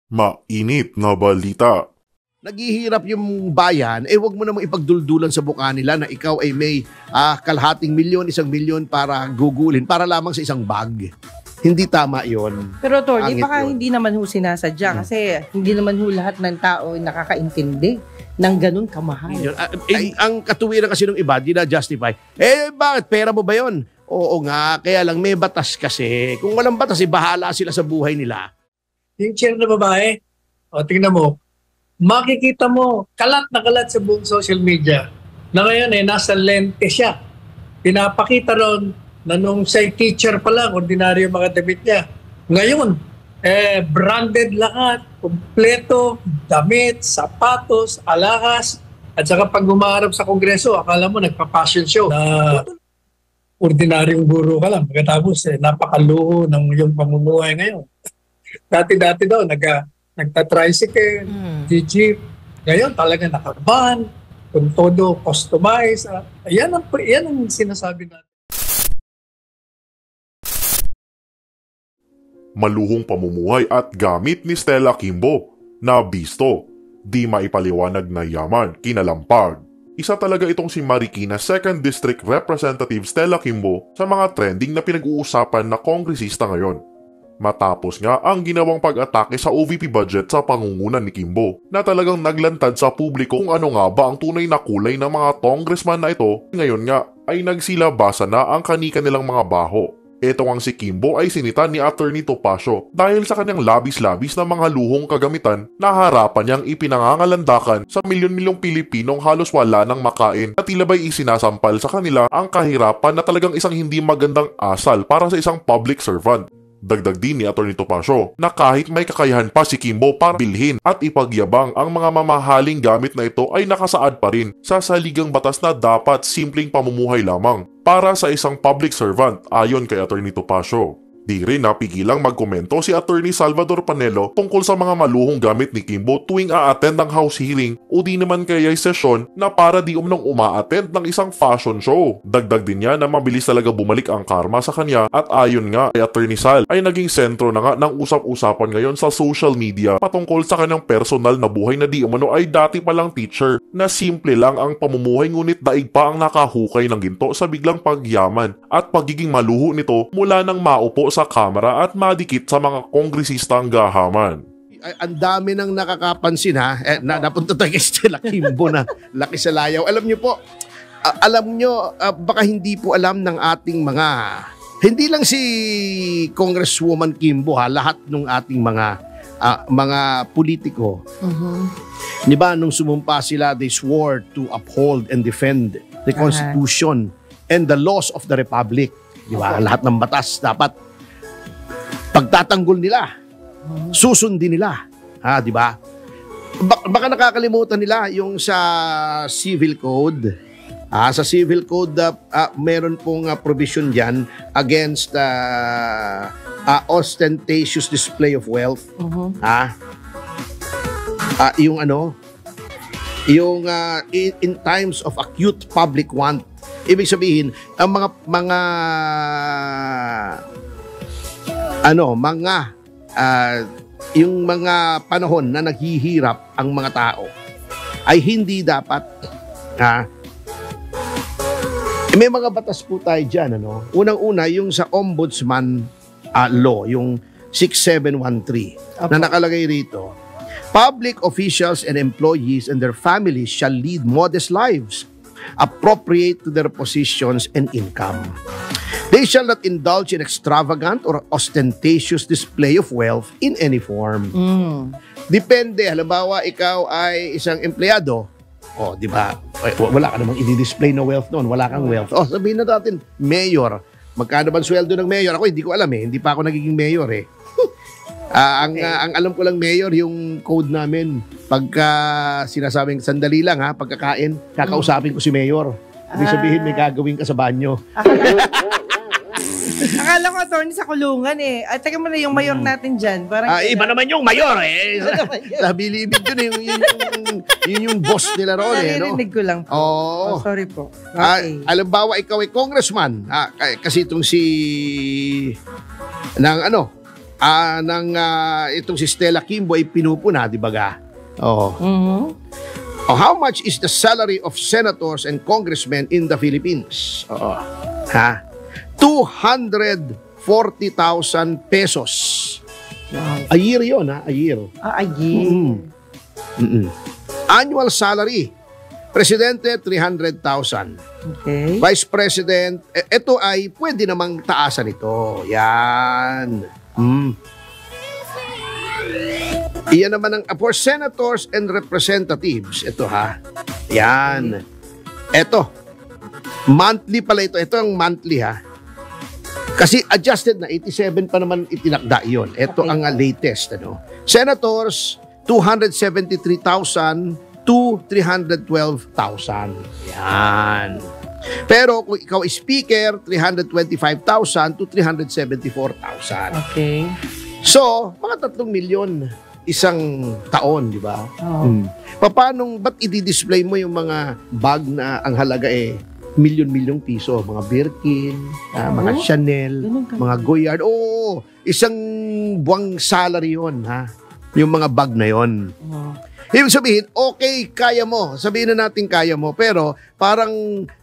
Mainit na balita. Naghihirap yung bayan, wag mo namang ipagduldulan sa mukha nila na ikaw ay may kalahating milyon, 1 milyon para gugulin, para lamang sa isang bag. Hindi tama yon. Pero Tony, Pangit baka yun. hindi naman ho sinasadya kasi hindi naman ho lahat ng tao nakakaintindi ng ganun kamahal. Ang katuwiran kasi ng iba, di na-justify. Bakit? Pera mo ba yon? Oo nga, kaya lang may batas kasi. Kung walang batas, bahala sila sa buhay nila. Yung chair na babae, tingnan mo, makikita mo, kalat na kalat sa buong social media na ngayon nasa lente siya. Pinapakita ron na nung siya teacher pa lang, ordinaryo mga damit niya. Ngayon, branded lahat, kompleto, damit, sapatos, alahas, at saka pag umaharap sa kongreso, akala mo nagpa-fashion show na ordinaryong guro ka lang. Pagkatapos, napakaluho ng yung pamumuhay ngayon. Dati-dati daw, nagta-tricycle, jeep. Ngayon talaga naka-van, kung todo customized. Yan ang sinasabi natin. Maluhong pamumuhay at gamit ni Stella Kimbo na bisto, di maipaliwanag na yaman, kinalampag. Isa talaga itong si Marikina 2nd District Representative Stella Kimbo sa mga trending na pinag-uusapan na kongresista ngayon. Matapos nga ang ginawang pag-atake sa OVP budget sa pangungunan ni Kimbo na talagang naglantad sa publiko kung ano nga ba ang tunay na kulay ng mga congressman na ito, ngayon nga ay nagsilabasa na ang kanika nilang mga baho. Ito ang si Kimbo ay sinita ni Attorney Topacio dahil sa kanyang labis-labis na mga luhong kagamitan na harapan niyang ipinangangalandakan sa milyon-milyong Pilipinong halos wala nang makain at tila ba'y isinasampal sa kanila ang kahirapan na talagang isang hindi magandang asal para sa isang public servant. Dagdag din ni Atty. Topacio na kahit may kakayahan pa si Kimbo para bilhin at ipagyabang ang mga mamahaling gamit na ito ay nakasaad pa rin sa saligang batas na dapat simpleng pamumuhay lamang para sa isang public servant ayon kay Atty. Topacio. Di rin napigilang magkomento si Atty. Salvador Panelo tungkol sa mga maluhong gamit ni Kimbo tuwing a-attend ng House hearing o di naman kaya'y sesyon na para di umnong uma-attend ng isang fashion show. Dagdag din niya na mabilis talaga bumalik ang karma sa kanya at ayon nga kay Atty. Sal ay naging sentro na nga ng usap-usapan ngayon sa social media patungkol sa kanyang personal na buhay na di umano ay dati palang teacher na simple lang ang pamumuhay ngunit daig pa ang nakahukay ng ginto sa biglang pagyaman at pagiging maluho nito mula nang maupo sa kamera at madikit sa mga kongresistang gahaman. Ang dami nang nakakapansin napunta tayo kay Stella Kimbo na laki sa layaw. Alam niyo po, baka hindi po alam ng ating hindi lang si Congresswoman Kimbo lahat ng ating mga politiko. Di ba nung sumumpa sila, they swore to uphold and defend the Constitution and the laws of the Republic. Di ba? Lahat ng batas dapat pagtatanggol nila, susundin nila. Di ba? Baka nakakalimutan nila yung sa Civil Code. Sa Civil Code, meron pong provision dyan against ostentatious display of wealth. In times of acute public want. Ibig sabihin, ang yung mga panahon na naghihirap ang mga tao ay hindi dapat may mga batas po tayo dyan. Unang-una, yung sa Ombudsman Law, yung 6713 na nakalagay rito, public officials and employees and their families shall lead modest lives appropriate to their positions and income. They shall not indulge in extravagant or ostentatious display of wealth in any form. Depende. Halimbawa, ikaw ay isang empleyado. Di ba? Wala ka namang i-display na wealth noon. Wala kang wealth. Sabihin na natin, mayor. Magkano ba sweldo ng mayor? Ako, hindi ko alam Hindi pa ako nagiging mayor Ang alam ko lang, mayor, yung code namin, pagka sinasabing sandali lang pagkakain, kakausapin ko si mayor. Ibig sabihin, may gagawin ka sa banyo. Akala ko, attorney, sa kulungan Teka mo na yung mayor natin dyan. Iba naman yung mayor Labilibig yun yung boss nila ron Narinig ko lang po. Sorry po. Okay. Alimbawa, ikaw ay congressman. Kasi itong itong si Stella Kimbo ay pinupuna, di ba ga? Oo. How much is the salary of senators and congressmen in the Philippines? Oo. Ha? 240,000 pesos. A year yun, ha? A year. A year. Annual salary. Presidente, 300,000. Okay. Vice President, ito ay pwede namang taasan ito. Yan. Iyan naman ang for senators and representatives. Ito ha. Yan. Ito. Monthly pala ito. Ito ang monthly ha. Kasi adjusted na 87 pa naman itinakda iyon. Ito Okay. ang latest ano. Senators 273,000 to 312,000. Yan. Pero kung ikaw ay speaker, 325,000 to 374,000. Okay. So, mga 3 milyon isang taon, di ba? Oo. Ba't i-display mo yung mga bag na ang halaga milyon-milyong piso? Mga Birkin, mga Chanel, Ganun ka. mga Goyard. Oo, isang buwang salary yun, ha? Yung mga bag na yon. Ibig sabihin, okay, kaya mo. Sabihin na natin kaya mo. Pero parang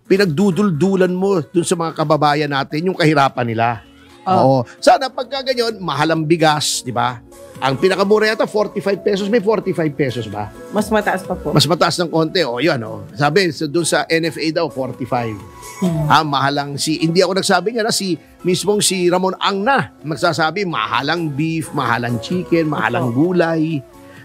pinagduduldulan mo dun sa mga kababayan natin yung kahirapan nila. Oo. Sana pagka ganyan, mahal ang bigas, di ba? Ang pinakamura yata, 45 pesos. May 45 pesos ba? Mas mataas pa po. Mas mataas ng konti. O, yun, o. Sabi, dun sa NFA daw, 45. Mahalang hindi ako nagsabi nga na mismong si Ramon Ang na magsasabi, mahalang beef, mahalang chicken, mahalang gulay.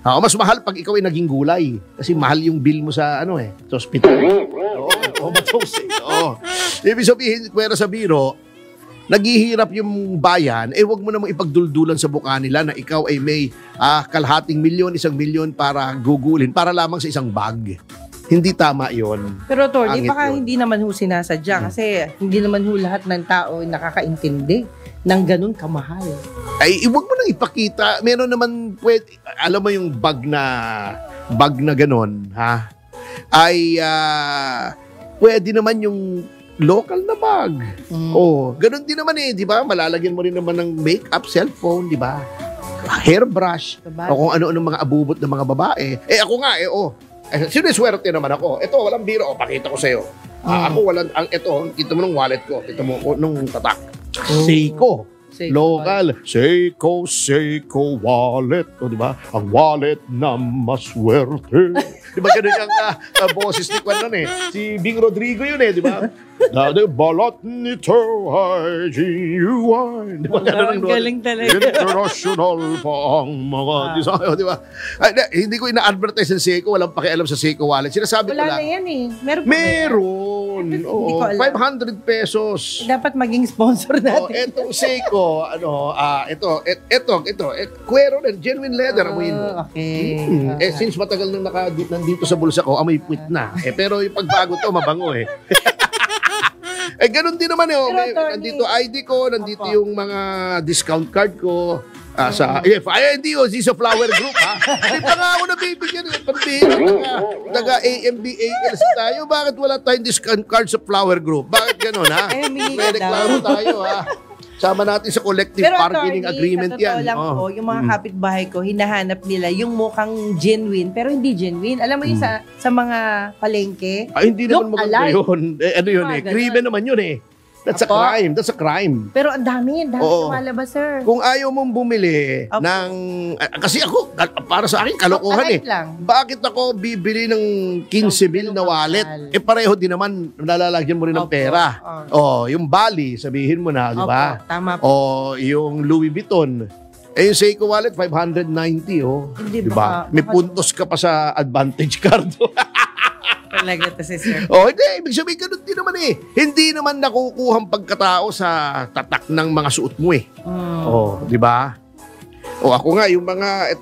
Mas mahal pag ikaw ay naging gulay. Kasi mahal yung bill mo sa sa hospital. Oo, matos eh. Oo. Ibig sabihin, kwera sa biro, naghihirap yung bayan, wag mo namang ipagduldulan sa buka nila na ikaw ay may kalahating milyon, 1 milyon para gugulin, para lamang sa isang bag. Hindi tama yon. Pero Tony, Pangit baka yun. hindi naman ho sinasadya kasi hindi naman ho lahat ng tao nakakaintindi ng ganun kamahal. Ay, wag mo nang ipakita. Meron naman, alam mo yung bag na ganon, ha? Ay, pwede naman yung local na bag. Oh, ganon din naman di ba? Malalagyan mo rin naman ng makeup, cellphone, di ba? Hairbrush, Diba? o kung ano-ano mga abubot ng mga babae. Ako nga, siniswerte naman ako. Ito, walang biro. Pakita ko sa'yo. Ako, ito, kita mo nung wallet ko. Kita mo nung tatak. Seiko. Local. Seiko wallet. O, di ba? Ang wallet na maswerte. Di ba ganun yung boses ni Kwan nun Si Bing Rodrigo yun di ba? Dati balat nito ay genuine. Di ba ganun ang Galing talaga. International pa ang mga design. Di ba? Hindi ko ina-advertise ng Seiko. Walang pakialam sa Seiko wallet. Sinasabi ko Wala na lang. yan Meron pa ba yan? Meron. Hindi Oo, ko alam. 500 pesos. Dapat maging sponsor Oh, natin. etong Seiko, ito, cuero na, genuine leather, amoyin mo. Okay. Since matagal nang nandito sa bulsa ko, amoy puwit na. Pero yung pagbago to, mabango ganun din naman Pero, Tony, nandito ID ko, nandito yung mga discount card ko. Hindi sa Flower Group, ha? Hindi pa nga ako nabibigyan. Taga-AMBALs tayo. Bakit wala tayong discount card sa Flower Group? Bakit ganun, ha? Humingi May ka daw. reklamo tayo, ha? Sama natin sa collective Pero bargaining Tony, agreement sa totoo yan. lang po, yung mga kapitbahay ko, hinahanap nila yung mukhang genuine, pero hindi genuine. Alam mo yung sa mga palengke, Ay, hindi naman look maganda alike. yun. Ano yun Ganun. Krimen naman yun That's a Apo? crime. That's a crime. Pero ang dami Oo. lumalabas, sir. Kung ayaw mong bumili Apo. ng... Kasi ako, para sa akin, kalokohan Alike lang. Bakit ako bibili ng 15 mil na wallet? Pareho din naman, nalalagyan mo rin ng Opo. pera. Yung Bali, sabihin mo na, di ba? Opo, tama po. Yung Louis Vuitton. Yung Seiko wallet, 590, Hindi di ba? baka- May puntos ka pa sa advantage card. Talaga to si sir. Hindi. Ibig sabihin, ganun din naman Hindi naman nakukuhang pagkatao sa tatak ng mga suot mo di ba? Ako nga, yung mga,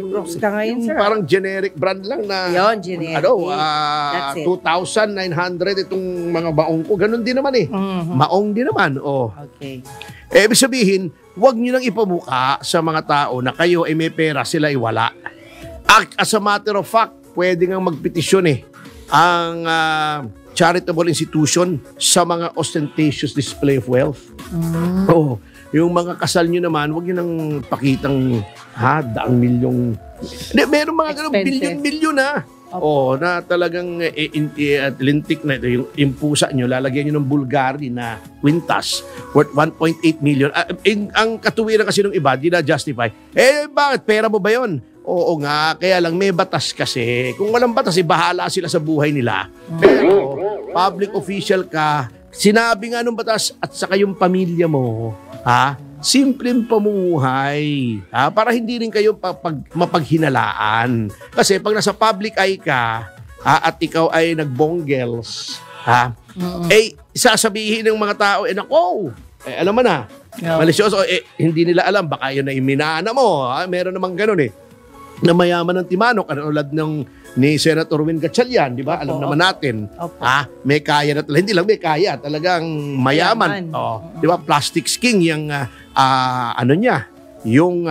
Brooks ka ngayon, yung sir. parang generic brand lang na, Yun, generic. That's it. 2,900 itong mga baong ko. Ganun din naman Maong din naman, Okay. Ibig sabihin, huwag nyo nang ipamuka sa mga tao na kayo ay may pera, sila ay wala. As a matter of fact, pwede nga magpetisyon ang charitable institution sa mga ostentatious display of wealth. Oo. Yung mga kasal nyo naman, huwag nyo nang pakitang daang milyong. Hindi, meron mga ganun, Expenses. bilyon-bilyon na. Oo, na talagang lintik na ito. Yung pusa nyo, lalagyan nyo ng Bulgari na quintas worth 1.8 million. Ang katuwiran kasi ng iba, di na-justify. Bakit? Pera mo ba yun? Oo nga, kaya lang may batas kasi. Kung walang batas, bahala sila sa buhay nila. Pero, public official ka, sinabi nga ng batas at saka yung pamilya mo, simpleng pamumuhay. Para hindi rin kayo mapaghinalaan. Kasi pag nasa public eye ka, at ikaw ay nagbonggels, sasabihin ng mga tao, nako, alam mo na, malisyoso, hindi nila alam, baka yun na iminana mo. Meron namang ganun na mayaman ng timanok, katulad ni Senator Win Gatchalian, di ba? Alam naman natin. May kaya na talaga. Hindi lang may kaya, talagang mayaman. Di ba? Plastics King, yung niya, yung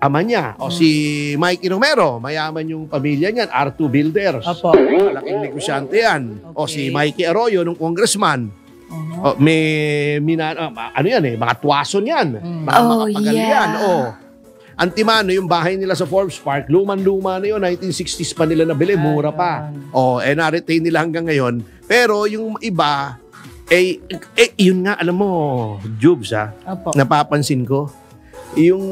ama niya, si Mikey Romero, mayaman yung pamilya niyan, R2 Builders. Malaking negosyante yan. O si Mikey Arroyo, nung congressman. Mga tuwason yan. Mga makapagal yan. Antimano, yung bahay nila sa Forbes Park, luman-luma na yun, 1960s pa nila nabili, mura pa. Na-retain nila hanggang ngayon. Pero yung iba, yun nga, alam mo, Jubes, napapansin ko, yung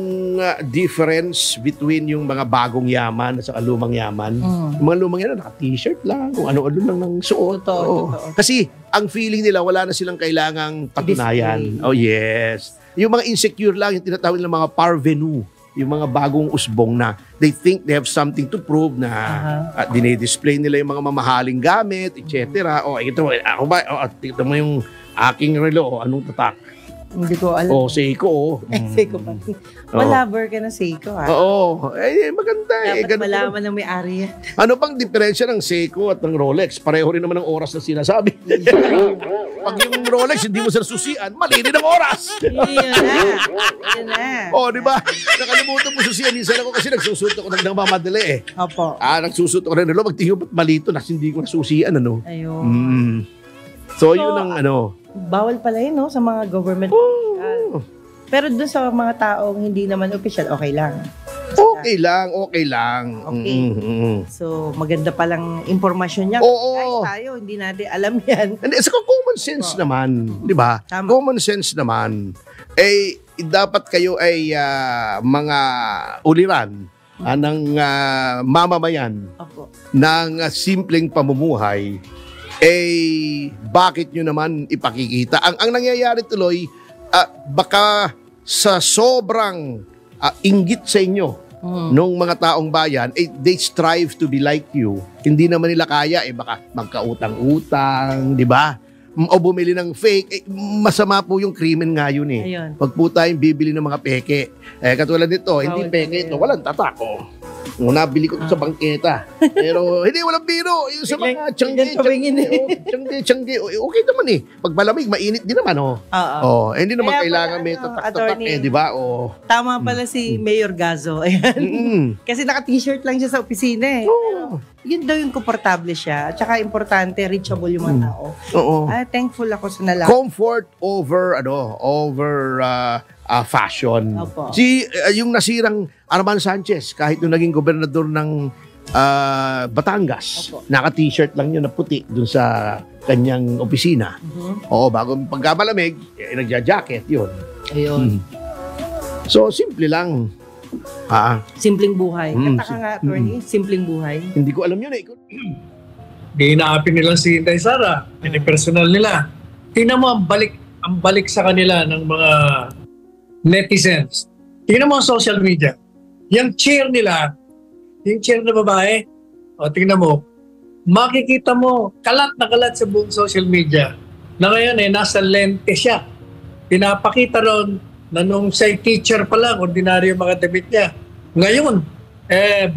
difference between yung mga bagong yaman at saka lumang yaman. Yung mga lumang yaman, naka-t-shirt lang, kung ano-ano lang ng suot. Totoo. Kasi ang feeling nila, wala na silang kailangang patunayan. Yes. Yung mga insecure lang, yung tinatawag ng mga parvenu, yung mga bagong usbong na they think they have something to prove na dinidisplay nila yung mga mamahaling gamit, etc. Ito mo yung aking relo, anong tatak? Hindi ko alam. Seiko. Seiko pa. Malaber ka na Seiko, Maganda Dapat malaman ng may-ari yan. Ano pang diferensya ng Seiko at ng Rolex? Pareho rin naman ang oras na sinasabi. Pag yung Rolex, hindi mo susian, mali rin ang oras. Yun na. Di ba? Nakalimutan mo susian. Minsan ako kasi nagsusuot ako ng namamadali Opo. Nagsusuot ako ng relo. Magtingin ba't malito na hindi ko nasusian, Ayun. So, yun ang Bawal pala yun, sa mga government. Pero dun sa mga taong hindi naman official, okay lang. Okay lang. Okay. So, maganda palang impormasyon niya. Kahit tayo, hindi natin alam yan. And it's common sense naman, di ba? Tama. Common sense naman. Dapat kayo ay mga uliran ng mamamayan ng simpleng pamumuhay. Bakit nyo naman ipakikita? Ang nangyayari tuloy, baka sa sobrang inggit sa inyo nung mga taong bayan, they strive to be like you. Hindi naman nila kaya, baka magkautang-utang, di ba? O bumili ng fake, masama po yung krimen nga yun Ayun. Pag po tayong bibili ng mga peke, katulad nito, hindi peke ito, walang tatak. Nabili ko ito sa bangketa. Pero hindi, walang biro. Yung sa mga tiyangge. Okay naman Pag malamig, mainit din naman. Hindi naman kailangan may tatak-tatak di ba? Tama pala si Mayor Gazo. Ayan. Kasi naka-t-shirt lang siya sa opisina Yun daw yung komportable siya. At saka importante, reachable yung mga tao. Thankful ako sa nalaman. Comfort over fashion. Yung nasirang Arman Sanchez, kahit nung naging gobernador ng Batangas, naka-t-shirt lang yun na puti dun sa kanyang opisina. Bago pagkamalamig, nagja-jacket yun. Ayun. So, simple lang. Simpleng buhay. Kataka nga, attorney, simpleng buhay. Hindi ko alam yun Di inaapin nila si Inday Sara, personal nila. Tingnan mo ang balik sa kanila ng mga netizens. Tingnan mo ang social media. Yung chair nila, yung chair na babae, tingnan mo, makikita mo, kalat na kalat sa buong social media na ngayon nasa lente siya. Pinapakita ron na nung siya'y teacher pa lang, ordinaryo mga damit niya. Ngayon,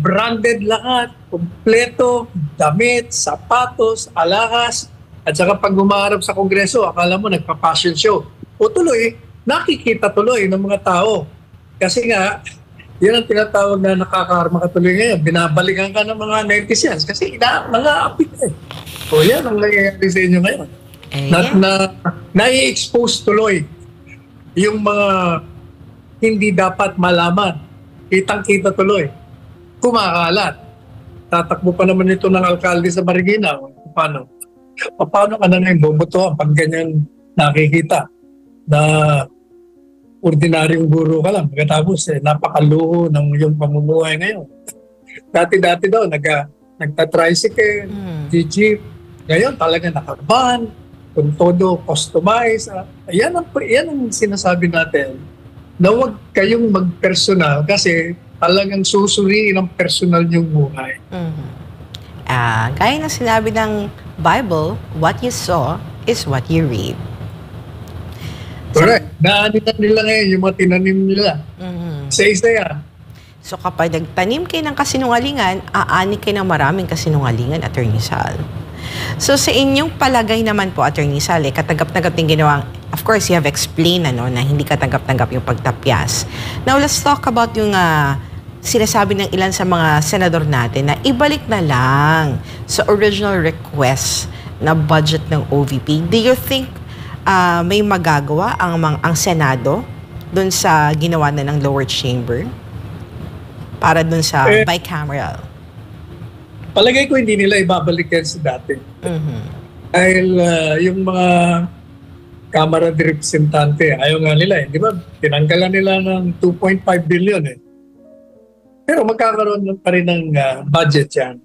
branded lahat, kompleto, damit, sapatos, alahas, at saka pag humaharap sa kongreso, akala mo nagpa-fashion show. O tuloy, nakikita tuloy ng mga tao. Kasi nga, Yan ang tinatawag na nakakaharma katuloy ngayon. Binabalikan ka ng mga netizens kasi nang-aapit eh. O yan ang nangyayari sa inyo ngayon. Na-i-expose tuloy yung mga hindi dapat malaman. Kitang-kita tuloy. Kumakalat. Tatakbo pa naman ito ng alkalde sa Marikina. Paano ka na ngayon bobotohan pag ganyan nakikita na ordinaryong guro ka lang. Pagkatapos, napakaluho ng iyong pamumuhay ngayon. Dati-dati daw, nagta-tricycle, jeep. Ngayon, talaga nakaban, kung todo customize. Yan ang sinasabi natin, na huwag kayong mag-personal kasi talagang susuriin ang personal niyong buhay. Gaya na sinabi ng Bible, what you saw is what you reap. Correct. Naanitan nila ngayon yung mga tinanim nila. Isa-isa yan. So kapag nagtanim kayo ng kasinungalingan, aani kayo ng maraming kasinungalingan, Attorney Sal. So sa inyong palagay naman po, Attorney Sal, katanggap-tanggap din ginawang, of course, you have explained na hindi katanggap-tanggap yung pagtapyas. Now, let's talk about yung sinasabi ng ilan sa mga senador natin na ibalik na lang sa original request na budget ng OVP. Do you think may magagawa ang Senado dun sa ginawa na ng lower chamber para dun sa bicameral? Palagay ko hindi nila ibabalik yan sa dati. Dahil yung mga Kamara de Representante, ayaw nga nila di ba? Tinanggalan nila ng 2.5 billion Pero magkakaroon pa rin ng budget yan.